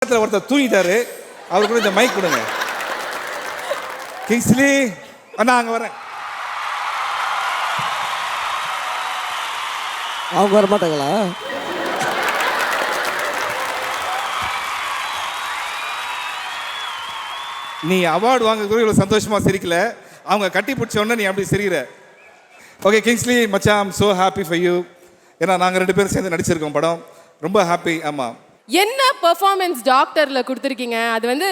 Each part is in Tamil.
ஒருத்தர் தூங்கிட்டாரு, அவருக்கு கூட இந்த மைக் கொடுங்க. கிங்ஸ்லி அண்ணா அங்க வரேன். அவங்க வர மாட்டாங்களா? நீ அவார்டு வாங்குறது இவ்வளவு சந்தோஷமா சிரிக்கல, அவங்க கட்டி பிடிச்ச உடனே நீ அப்படி சிரிக்கிற. ஓகே கிங்ஸ்லி மச்சான், I'm so happy for you. ஏன்னா நாங்கள் 2 பேரும் சேர்ந்து நடிச்சிருக்கோம் படம், ரொம்ப ஹாப்பி. ஆமாம், என்ன பெர்ஃபார்மன்ஸ் டாக்டர்ல கொடுத்துருக்கீங்க, அது வந்து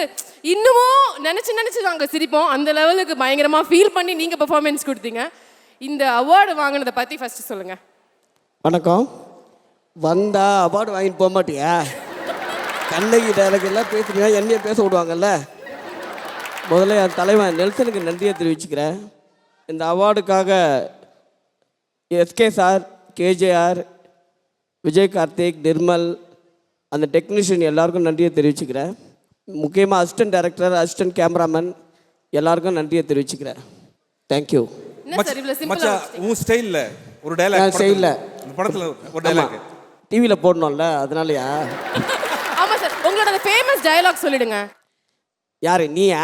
இன்னமும் நினைச்சு நாங்கள் சிரிப்போம். அந்த லெவலுக்கு பயங்கரமா ஃபீல் பண்ணி நீங்க பெர்ஃபார்மன்ஸ் கொடுத்தீங்க. இந்த அவார்டு வாங்கினதை பத்தி ஃபர்ஸ்ட் சொல்லுங்க. வணக்கம். வந்தா அவார்டு வாங்கிட்டு போக மாட்டியா? கண்ணகி டைலாக் எல்லாம் பேசுறீங்க, என்னைய பேச விடுவாங்கல்ல. முதல்ல என் தலைவன் நெல்சனுக்கு நன்றியை தெரிவிச்சுக்கிறேன். இந்த அவார்டுக்காக SK sir, KJR, Vijay Karthik, Nirmal, அந்த டெக்னீஷியன் எல்லாருக்கும் நன்றியை தெரிவிச்சுக்கிறேன். முக்கியமாக அசிஸ்டன்ட் டைரக்டர், அசிஸ்டன்ட் கேமராமேன் எல்லாருக்கும் நன்றியை தெரிவிச்சுக்கிறேன். தேங்க்யூ. மச்சான் உன் ஸ்டைல்ல ஒரு டயலாக் ஸ்டைல்ல படத்துல ஒரு டயலாக் டிவியில் போடணும்ல, அதனாலயா? ஆமா சார், உங்களோட ஃபேமஸ் டயலாக் சொல்லிடுங்க. யாரு நீயா?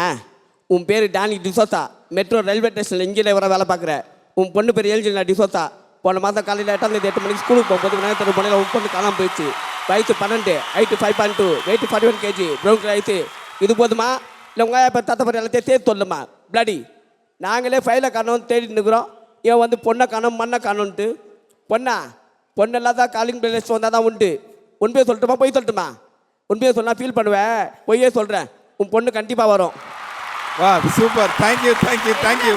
உன் பேர் டானி டிசோசா, மெட்ரோ ரயில்வே ஸ்டேஷனில் இன்ஜினியர் வர வேலை பார்க்குற. உன் பொண்ணு பேர் ஏஞ்சலினா டிசோசா. போன மாதம் காலையில் 8 மணிக்கு ஸ்கூலுக்கு போகும்போது விநாயகர் மணியில் உன் பொண்ணு காணாமல் போயிடுச்சு. வயசு 12, height 5.2, weight 41 kg, brown colour. இது போதுமா? இல்லை உங்கள் இப்போ தாத்தா பேர் எல்லாத்தையும் சேர்த்து சொல்லுமா? பிளடி நாங்களே ஃபைலை காணோம் தேடிட்டு இருக்கிறோம். ஏன் வந்து பொண்ணை காணோம் மண்ணை காணோன்ட்டு. பொண்ணெல்லாம் தான் காலிங் பிளேஸ் வந்தால் தான் உண்டு. உண்மையை சொல்லட்டுமா பொய் சொல்லட்டுமா? உண்மையை சொன்னால் ஃபீல் பண்ணுவேன், பொய்யே சொல்கிறேன். உன் பொண்ணு கண்டிப்பாக வரும். வா சூப்பர், தேங்க்யூ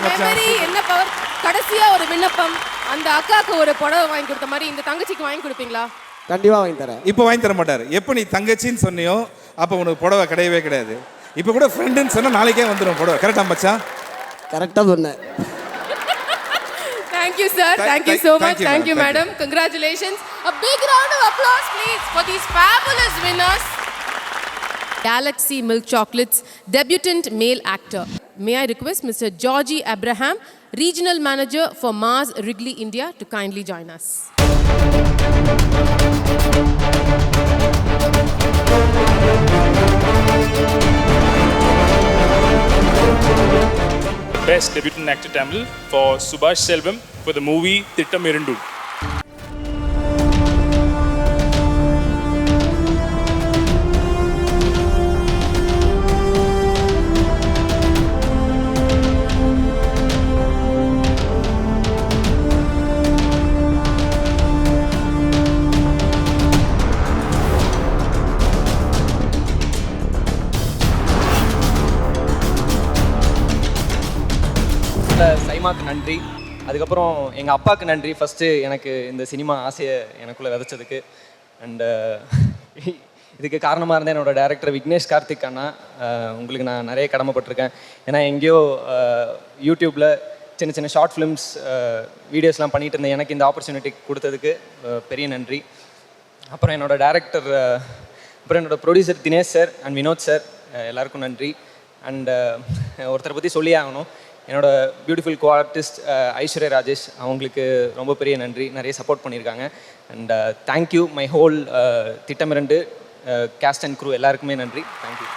மச்சான். என்ன பவர். கடைசியா ஒரு விண்ணப்பம், அந்த அக்காக்கு ஒரு புடவை வாங்கி கொடுத்த மாதிரி இந்த தங்கச்சிக்கு வாங்கி கொடுப்பீங்களா? கண்டிப்பாக வாங்கி தரேன். இப்போ வாங்கி தர மாட்டார். எப்போ நீ தங்கச்சின்னு சொன்னியோ அப்போ உனக்கு புடவை கிடையவே கிடையாது. இப்போ கூட ஃப்ரெண்டுன்னு சொன்னால் நாளைக்கே வந்துடும் புடவை. கரெக்டா மச்சான்? கரெக்டாக சொன்னேன். Thank you sir, thank you so much, thank you madam, congratulations. A big round of applause please for these fabulous winners. Galaxy Milk Chocolates debutant male actor. May I request Mr. Georgie Abraham, Regional Manager for Mars Wrigley India, to kindly join us. Best debutant actor Tamil for Subhash Selvam for the movie Thittam Irundu. சைமாக்கு நன்றி. அதுக்கப்புறம் எங்கள் அப்பாவுக்கு நன்றி. ஃபஸ்ட்டு எனக்கு இந்த சினிமா ஆசையை எனக்குள்ளே விதைச்சதுக்கு. அண்டு இதுக்கு காரணமாக இருந்தேன் என்னோடய டைரக்டர் விக்னேஷ் கார்த்திக் அண்ணா. உங்களுக்கு நான் நிறைய கடமைப்பட்டிருக்கேன். ஏன்னா எங்கேயோ யூடியூப்பில் சின்ன ஷார்ட் ஃபிலிம்ஸ் வீடியோஸ்லாம் பண்ணிகிட்டு இருந்தேன். எனக்கு இந்த ஆப்பர்ச்சுனிட்டி கொடுத்ததுக்கு பெரிய நன்றி. அப்புறம் என்னோடய டைரக்டர், அப்புறம் என்னோடய producer Dinesh sir and Vinod sir, எல்லாருக்கும் நன்றி. அண்டு ஒருத்தரை பற்றி சொல்லி ஆகணும். என்னோடய beautiful co artist Aishwarya Rajesh, அவங்களுக்கு ரொம்ப பெரிய நன்றி. நிறைய சப்போர்ட் பண்ணியிருக்காங்க. அண்ட் தேங்க்யூ மை ஹோல் திட்டம் 2 கேஸ்ட் அண்ட் க்ரூ எல்லாருக்குமே நன்றி. தேங்க்யூ.